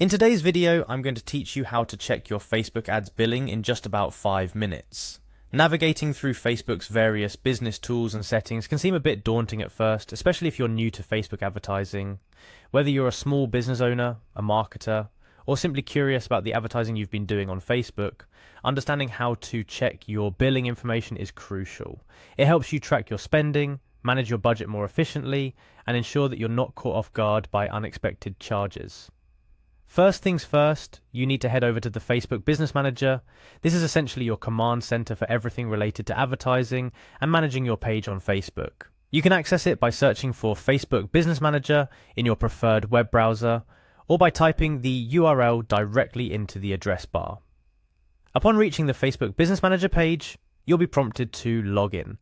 In today's video, I'm going to teach you how to check your Facebook ads billing in just about 5 minutes. Navigating through Facebook's various business tools and settings can seem a bit daunting at first, especially if you're new to Facebook advertising. Whether you're a small business owner, a marketer, or simply curious about the advertising you've been doing on Facebook, understanding how to check your billing information is crucial. It helps you track your spending, manage your budget more efficiently, and ensure that you're not caught off guard by unexpected charges. First things first, you need to head over to the Facebook Business Manager. This is essentially your command center for everything related to advertising and managing your page on Facebook. You can access it by searching for Facebook Business Manager in your preferred web browser, or by typing the URL directly into the address bar. Upon reaching the Facebook Business Manager page, you'll be prompted to log in.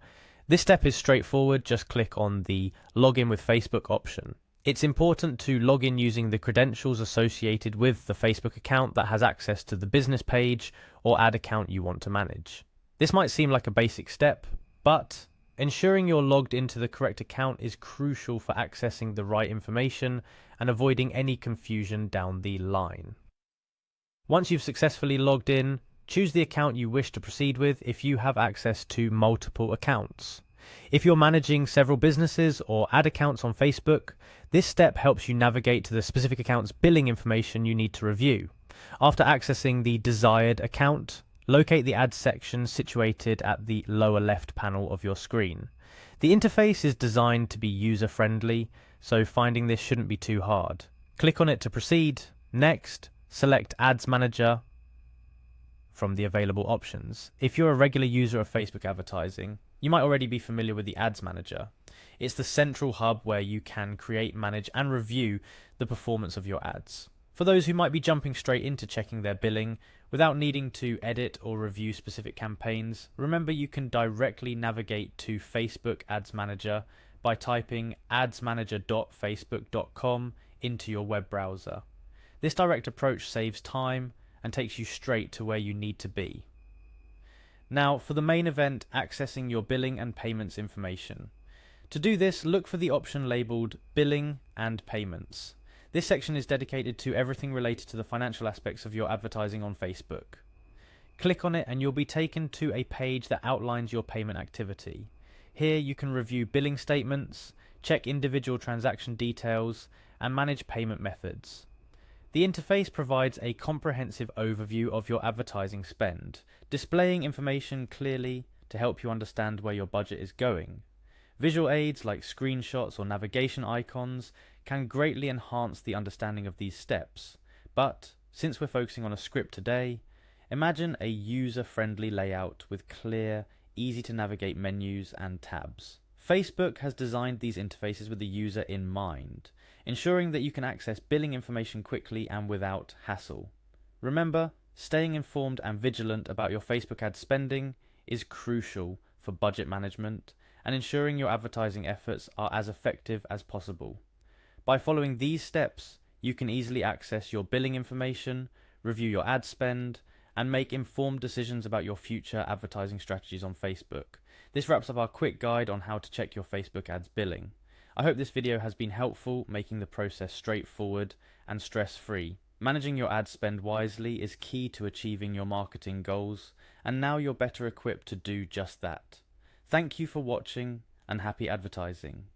This step is straightforward, just click on the Login with Facebook option. It's important to log in using the credentials associated with the Facebook account that has access to the business page or ad account you want to manage. This might seem like a basic step, but ensuring you're logged into the correct account is crucial for accessing the right information and avoiding any confusion down the line. Once you've successfully logged in, choose the account you wish to proceed with if you have access to multiple accounts. If you're managing several businesses or ad accounts on Facebook, this step helps you navigate to the specific account's billing information you need to review. After accessing the desired account, locate the ads section situated at the lower left panel of your screen. The interface is designed to be user-friendly, so finding this shouldn't be too hard. Click on it to proceed. Next, select Ads Manager from the available options. If you're a regular user of Facebook advertising, you might already be familiar with the Ads Manager. It's the central hub where you can create, manage, and review the performance of your ads. For those who might be jumping straight into checking their billing without needing to edit or review specific campaigns, remember you can directly navigate to Facebook Ads Manager by typing adsmanager.facebook.com into your web browser. This direct approach saves time and takes you straight to where you need to be. Now, for the main event, accessing your billing and payments information. To do this, look for the option labelled Billing and Payments. This section is dedicated to everything related to the financial aspects of your advertising on Facebook. Click on it and you'll be taken to a page that outlines your payment activity. Here you can review billing statements, check individual transaction details, and manage payment methods. The interface provides a comprehensive overview of your advertising spend, displaying information clearly to help you understand where your budget is going. Visual aids like screenshots or navigation icons can greatly enhance the understanding of these steps, but since we're focusing on a script today, imagine a user-friendly layout with clear, easy-to-navigate menus and tabs. Facebook has designed these interfaces with the user in mind, ensuring that you can access billing information quickly and without hassle. Remember, staying informed and vigilant about your Facebook ad spending is crucial for budget management and ensuring your advertising efforts are as effective as possible. By following these steps, you can easily access your billing information, review your ad spend, and make informed decisions about your future advertising strategies on Facebook. This wraps up our quick guide on how to check your Facebook ads billing. I hope this video has been helpful, making the process straightforward and stress-free. Managing your ad spend wisely is key to achieving your marketing goals, and now you're better equipped to do just that. Thank you for watching, and happy advertising.